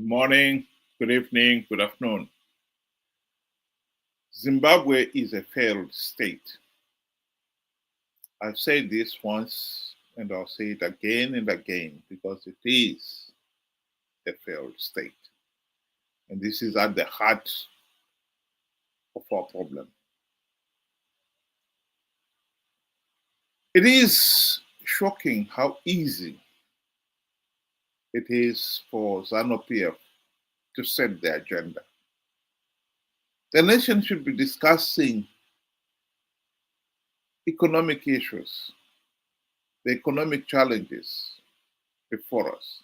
morning, good evening, good afternoon. Zimbabwe is a failed state. I've said this once and I'll say it again and again because it is a failed state. And this is at the heart of our problem. It is shocking how easy it is for ZANU-PF to set the agenda. The nation should be discussing economic issues, the economic challenges before us.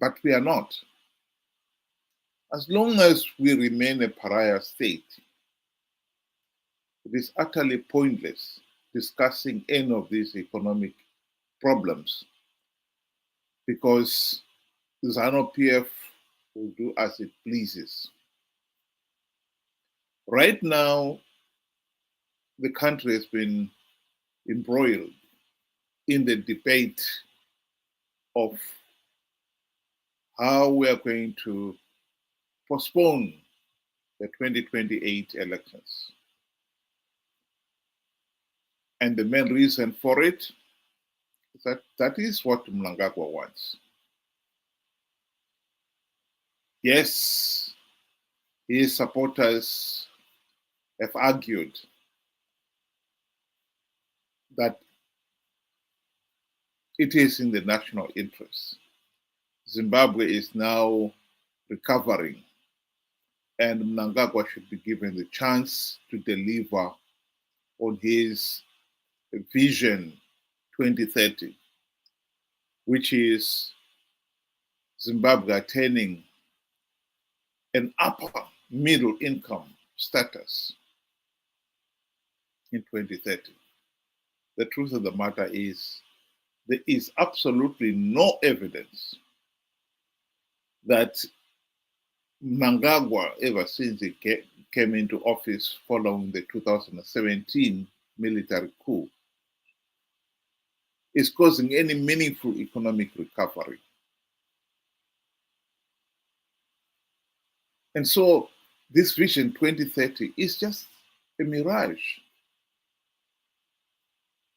But we are not. As long as we remain a pariah state, it is utterly pointless discussing any of these economic problems because ZANU-PF will do as it pleases. Right now, the country has been embroiled in the debate of how we are going to postpone the 2028 elections. And the main reason for it is that is what Mnangagwa wants. Yes, his supporters have argued that it is in the national interest. Zimbabwe is now recovering, and Mnangagwa should be given the chance to deliver on his vision 2030, which is Zimbabwe attaining an upper middle income status in 2030. The truth of the matter is there is absolutely no evidence that Mnangagwa, ever since he came into office following the 2017 military coup, is causing any meaningful economic recovery. And so this Vision 2030 is just a mirage.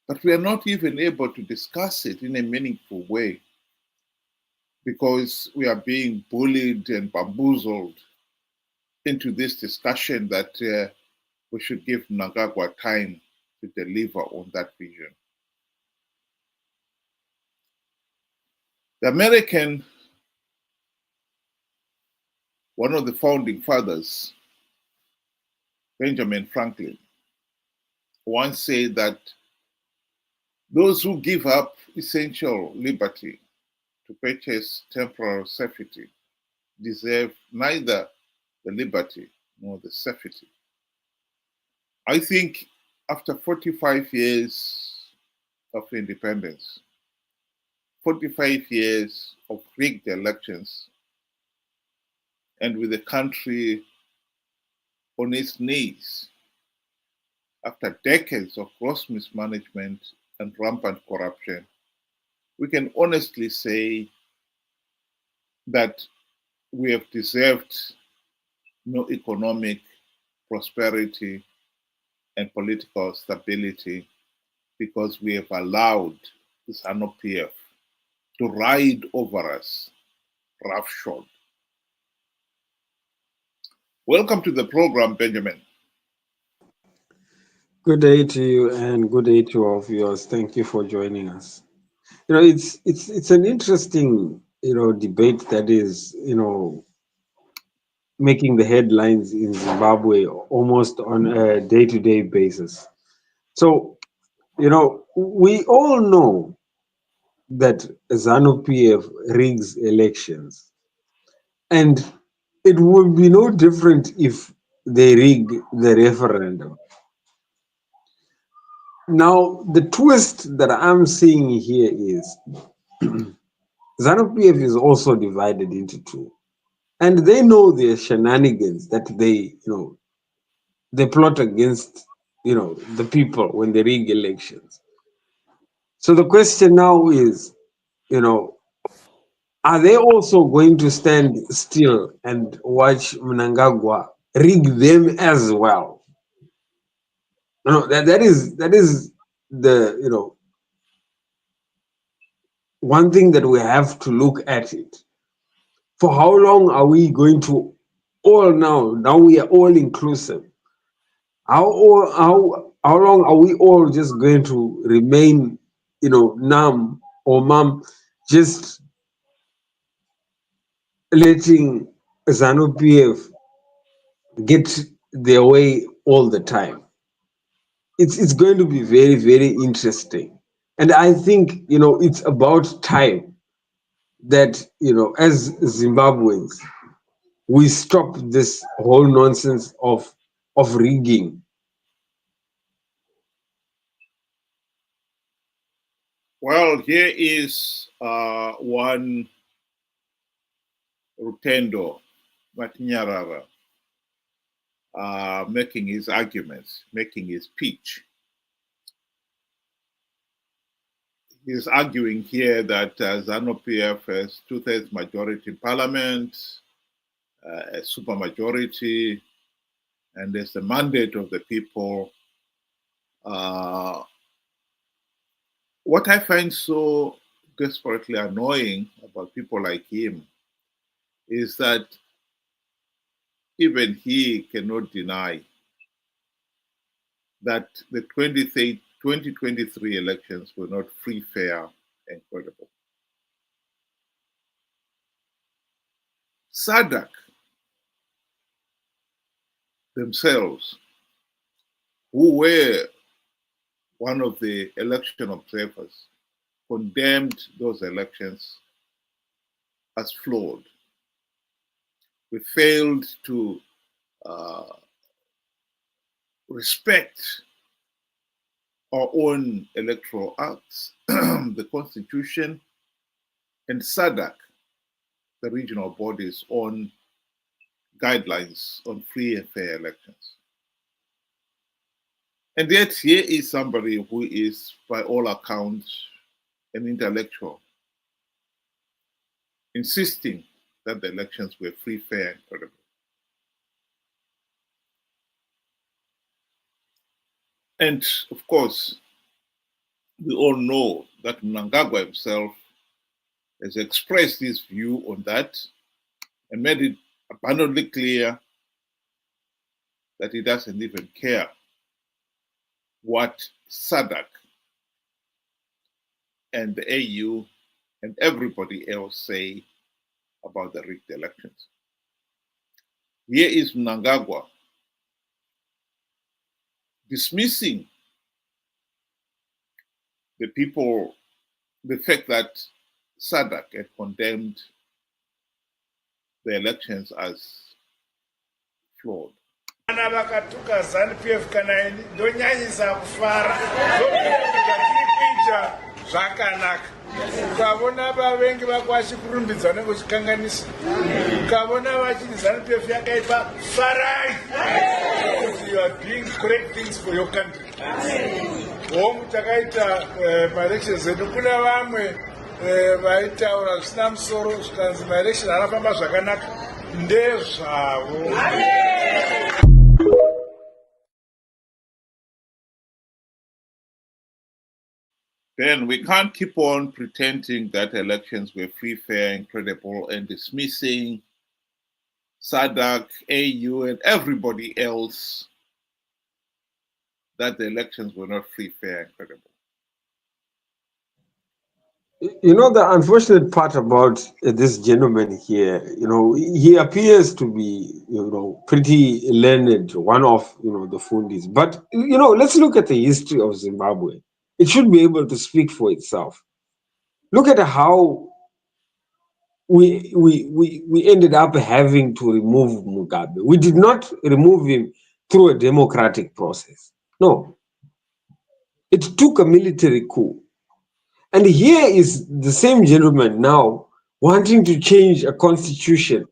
But we are not even able to discuss it in a meaningful way because we are being bullied and bamboozled into this discussion that we should give Mnangagwa time to deliver on that vision. The American, one of the founding fathers, Benjamin Franklin, once said that those who give up essential liberty to purchase temporal safety deserve neither the liberty nor the safety. I think after 45 years of independence, 45 years of rigged elections, and with the country on its knees, after decades of gross mismanagement and rampant corruption, we can honestly say that we have deserved no economic prosperity and political stability because we have allowed the ZANU-PF to ride over us roughshod. Welcome to the program, Benjamin. Good day to you and good day to our viewers. Thank you for joining us. It's an interesting debate that is making the headlines in Zimbabwe almost on a day-to-day basis. So we all know that ZANU-PF rigs elections, and it would be no different if they rig the referendum. Now, the twist that I'm seeing here is ZANU-PF is also divided into two. And they know their shenanigans that they plot against, the people when they rig elections. So the question now is, are they also going to stand still and watch Mnangagwa rig them as well? No, that is the one thing that we have to look at it. For how long are we going to all now? Now we are all inclusive. How long are we all just going to remain, numb or mum, just letting ZANU PF get their way all the time? It's going to be very, very interesting. And I think, it's about time that, as Zimbabweans, we stop this whole nonsense of rigging. Well, here is one Rutendo Matinyarara making his arguments, making his pitch. He's arguing here that ZANU-PF has two-thirds majority in parliament, a supermajority, and there's the mandate of the people. What I find so desperately annoying about people like him is that even he cannot deny that the 2023 elections were not free, fair, and credible. SADC themselves, who were one of the election observers, condemned those elections as flawed. We failed to respect our own electoral acts, the Constitution, and SADC, the regional body's own guidelines on free and fair elections. And yet, here is somebody who is, by all accounts, an intellectual, insisting that the elections were free, fair, and credible. And of course, we all know that Mnangagwa himself has expressed his view on that and made it abundantly clear that he doesn't even care what SADC and the AU and everybody else say about the rigged elections. Here is Mnangagwa dismissing the people, the fact that SADC had condemned the elections as flawed. Vana vakatuka ZANU-PF kana ini ndonyanyisa kufara kuita zvakanaka. Ukavona vavengi vako vachikurumbidza unenge uchikanganisa. Ukavona vachiti ZANU-PF yakaipa, farai. You are doing correct things for your country. Homu takaita maelections edu kuna vamwe vaitaura zvisina musoro zvikanzi maelections anafamba zvakanaka ndezvavo. Then we can't keep on pretending that elections were free, fair, and credible and dismissing SADC, AU, and everybody else that the elections were not free, fair, and credible. The unfortunate part about this gentleman here, he appears to be, pretty learned, one of, the fundis. But, let's look at the history of Zimbabwe. It should be able to speak for itself. Look at how we ended up having to remove Mugabe. We did not remove him through a democratic process. No. It took a military coup. And here is the same gentleman now wanting to change a constitution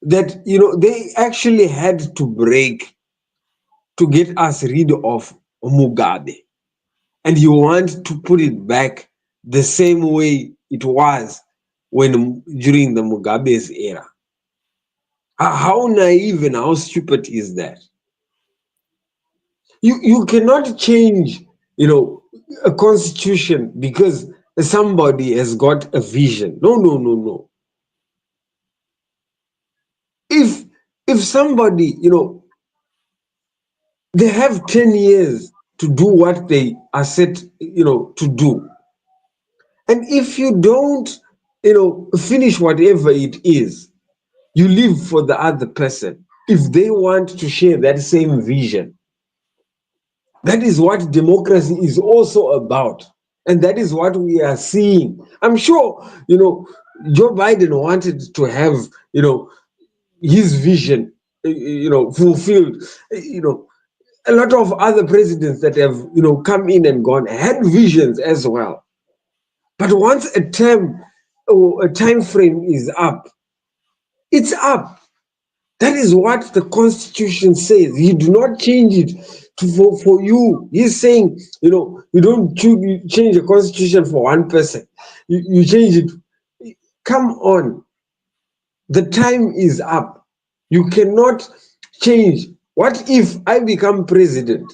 that, they actually had to break to get us rid of Mugabe. And you want to put it back the same way it was during the Mugabe's era. How naive and how stupid is that? You cannot change, a constitution because somebody has got a vision. No, no, no, no. If somebody, they have 10 years to do what they are set, to do. And if you don't, finish whatever it is, you leave for the other person. If they want to share that same vision, that is what democracy is also about. And that is what we are seeing. I'm sure, Joe Biden wanted to have, his vision, fulfilled. A lot of other presidents that have, come in and gone had visions as well. But once a term or a time frame is up, it's up. That is what the Constitution says. You do not change it for you. He's saying, you don't change the Constitution for one person. You change it. Come on. The time is up. You cannot change. What if I become president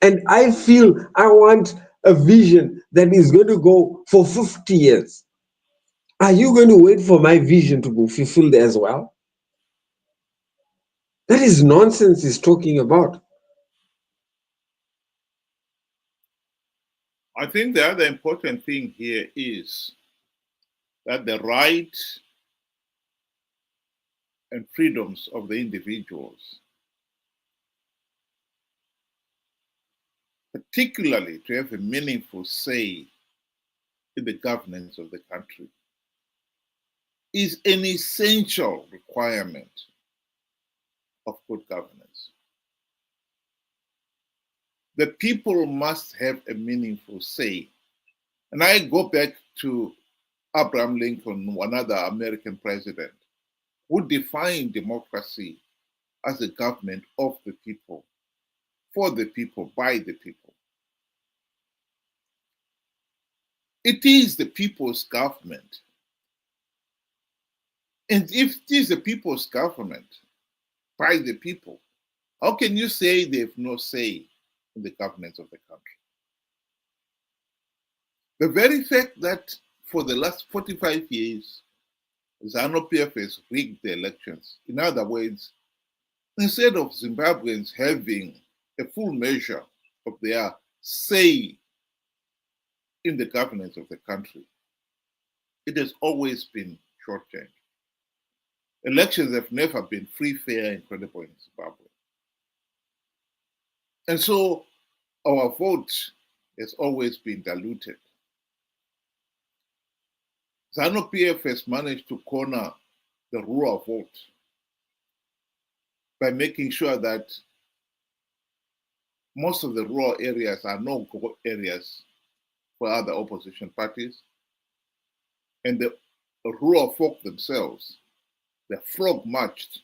and I feel I want a vision that is going to go for 50 years? Are you going to wait for my vision to be fulfilled as well? That is nonsense he's talking about. I think the other important thing here is that the rights and freedoms of the individuals, particularly to have a meaningful say in the governance of the country, is an essential requirement of good governance. The people must have a meaningful say. And I go back to Abraham Lincoln, another American president, who defined democracy as a government of the people, for the people, by the people. It is the people's government. And if it is the people's government, by the people, how can you say they have no say in the governance of the country? The very fact that for the last 45 years, ZANU-PF has rigged the elections. In other words, instead of Zimbabweans having a full measure of their say in the governance of the country, it has always been shortchanged. Elections have never been free, fair, and credible in Zimbabwe. And so our vote has always been diluted. ZANU-PF has managed to corner the rural vote by making sure that most of the rural areas are no-go areas for other opposition parties. And the rural folk themselves, they're frog-marched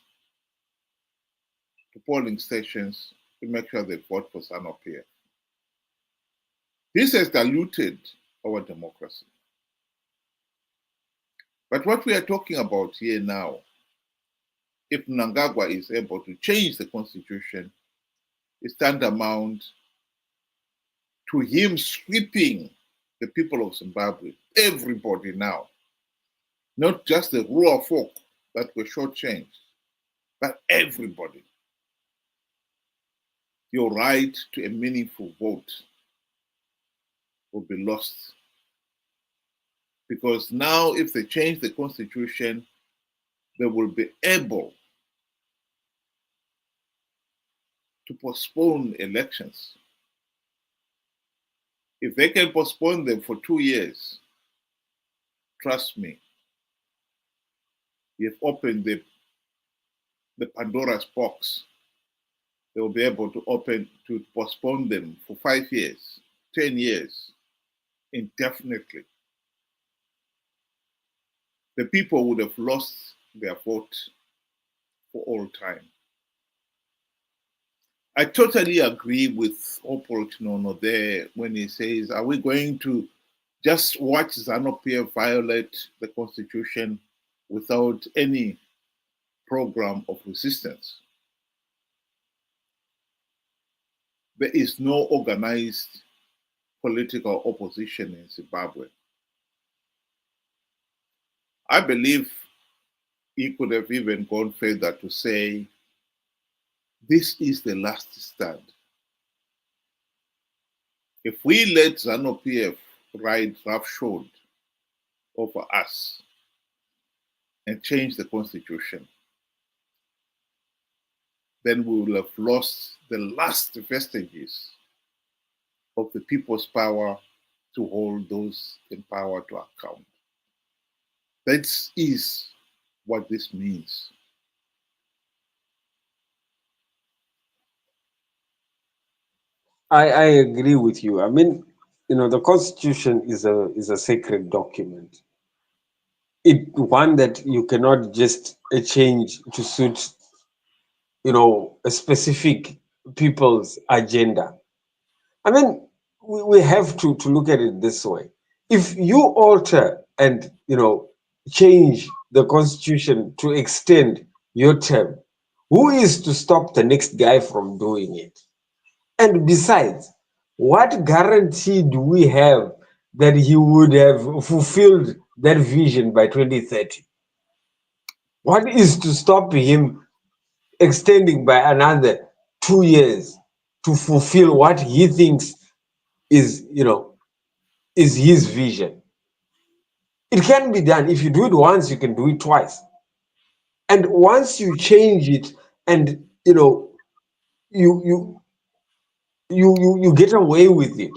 to polling stations to make sure they vote for ZANU-PF. This has diluted our democracy. But what we are talking about here now, if Mnangagwa is able to change the constitution, is tantamount to him sweeping the people of Zimbabwe, everybody now, not just the rural folk that were shortchanged, but everybody. Your right to a meaningful vote will be lost. Because now, if they change the constitution, they will be able to postpone elections. If they can postpone them for 2 years, trust me, you've opened the Pandora's box. They will be able to postpone them for 5 years, 10 years, indefinitely. The people would have lost their vote for all time. I totally agree with Opol Chinono there when he says, are we going to just watch ZANU-PF violate the constitution without any program of resistance. There is no organized political opposition in Zimbabwe. I believe he could have even gone further to say, this is the last stand. If we let ZANU-PF ride roughshod over us and change the constitution, then we will have lost the last vestiges of the people's power to hold those in power to account. That is what this means. I agree with you. I mean, the Constitution is a sacred document. It one that you cannot just change to suit, a specific people's agenda. I mean, we have to look at it this way. If you alter and, change the Constitution to extend your term, who is to stop the next guy from doing it? And besides, what guarantee do we have that he would have fulfilled that vision by 2030? What is to stop him extending by another 2 years to fulfill what he thinks is, is his vision? It can be done. If you do it once, you can do it twice. And once you change it and, you you get away with it,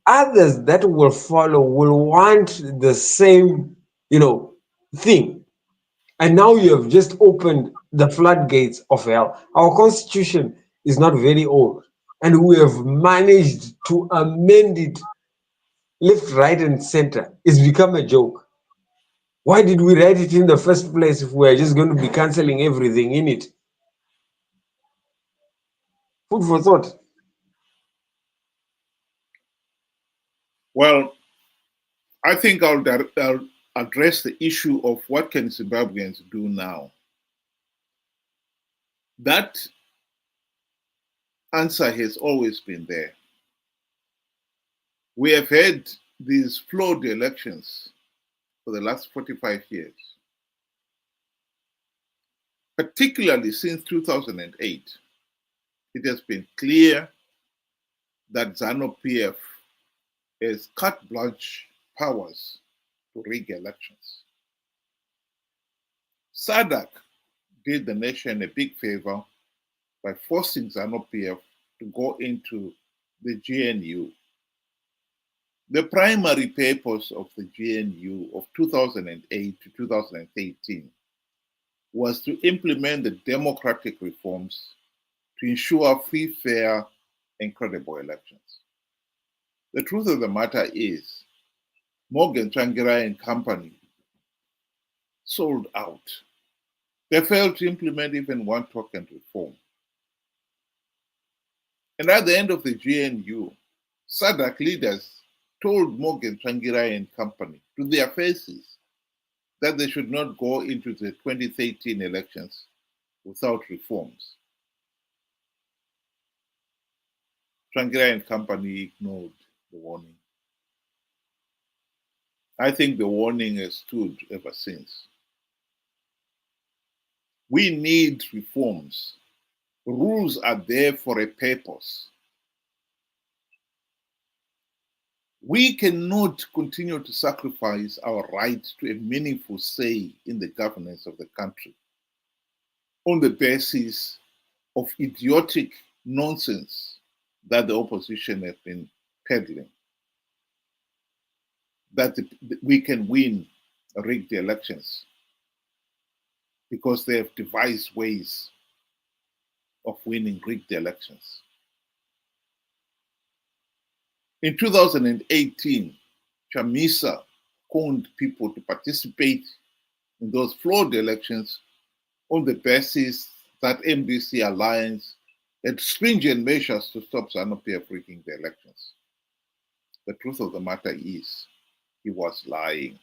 others that will follow will want the same, thing. And now you have just opened the floodgates of hell. Our constitution is not very old, and we have managed to amend it left, right, and center. It's become a joke. Why did we write it in the first place if we are just going to be canceling everything in it? Food for thought. Well, I think I'll address the issue of what can Zimbabweans do now. That answer has always been there. We have had these flawed elections for the last 45 years, particularly since 2008. It has been clear that ZANU-PF has carte blanche powers to rig elections. SADC did the nation a big favor by forcing ZANU-PF to go into the GNU. The primary purpose of the GNU of 2008 to 2018 was to implement the democratic reforms to ensure free, fair, and credible elections. The truth of the matter is, Morgan Tsvangirai and company sold out. They failed to implement even one token reform. And at the end of the GNU, SADC leaders told Morgan Tsvangirai and company to their faces that they should not go into the 2013 elections without reforms. Tsvangirai and company ignored the warning. I think the warning has stood ever since. We need reforms. Rules are there for a purpose. We cannot continue to sacrifice our right to a meaningful say in the governance of the country on the basis of idiotic nonsense that the opposition has been peddling, that we can win rigged elections because they have devised ways of winning rigged elections. In 2018, Chamisa conned people to participate in those flawed elections on the basis that MDC Alliance had stringent measures to stop ZANU-PF rigging the elections. the truth of the matter is he was lying.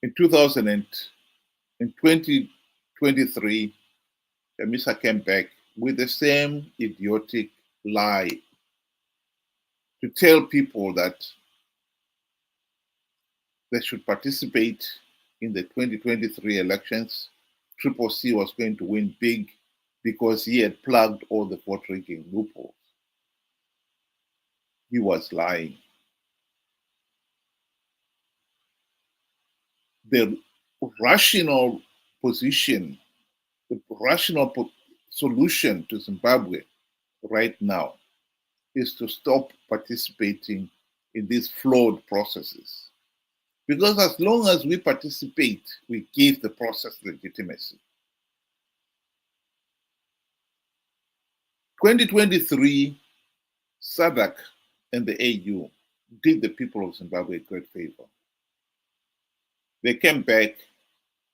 In 2023, Chamisa came back with the same idiotic lie to tell people that they should participate in the 2023 elections. Triple C was going to win big because he had plugged all the vote rigging loopholes. He was lying. The rational position, the rational solution to Zimbabwe right now is to stop participating in these flawed processes. Because as long as we participate, we give the process legitimacy. 2023, SADC and the AU did the people of Zimbabwe a great favor. They came back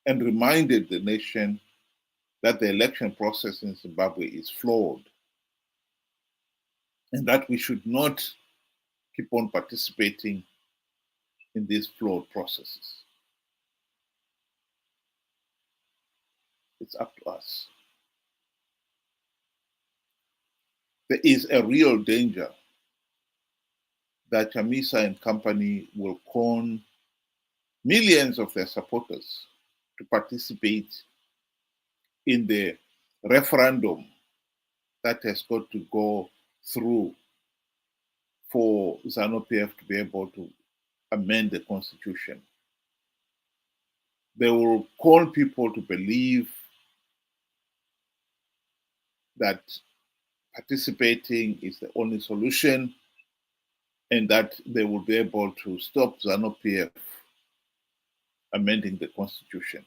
and reminded the nation that the election process in Zimbabwe is flawed and that we should not keep on participating in these flawed processes. It's up to us. There is a real danger that Chamisa and company will con millions of their supporters to participate in the referendum that has got to go through for ZANU-PF to be able to amend the constitution. They will call people to believe that participating is the only solution and that they will be able to stop ZANU-PF amending the constitution.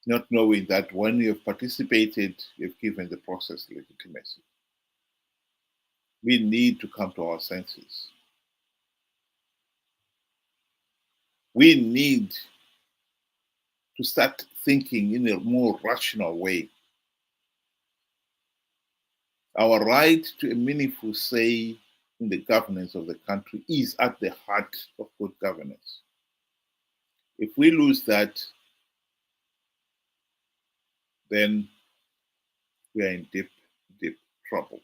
Not knowing that when you have participated, you've given the process legitimacy. We need to come to our senses. We need to start thinking in a more rational way. Our right to a meaningful say in the governance of the country is at the heart of good governance. If we lose that, then we are in deep, deep trouble.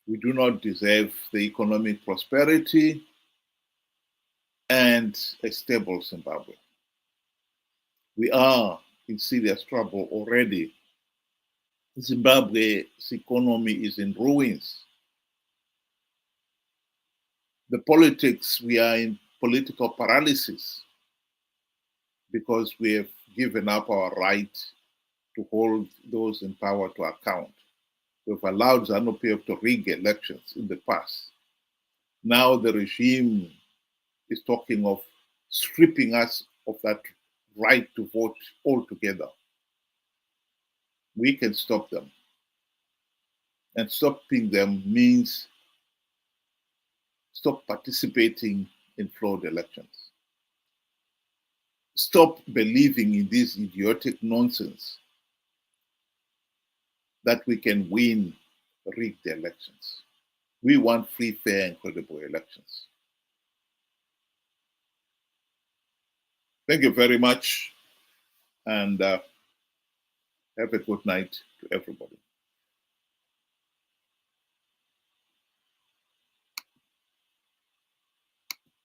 We do not deserve the economic prosperity and a stable Zimbabwe. We are in serious trouble already. Zimbabwe's economy is in ruins. The politics, we are in political paralysis because we have given up our right to hold those in power to account. We've allowed ZANU-PF to rig elections in the past. Now the regime is talking of stripping us of that right to vote altogether. We can stop them. And stopping them means stop participating in flawed elections. Stop believing in this idiotic nonsense that we can win rigged elections. We want free, fair, and credible elections. Thank you very much, and have a good night to everybody.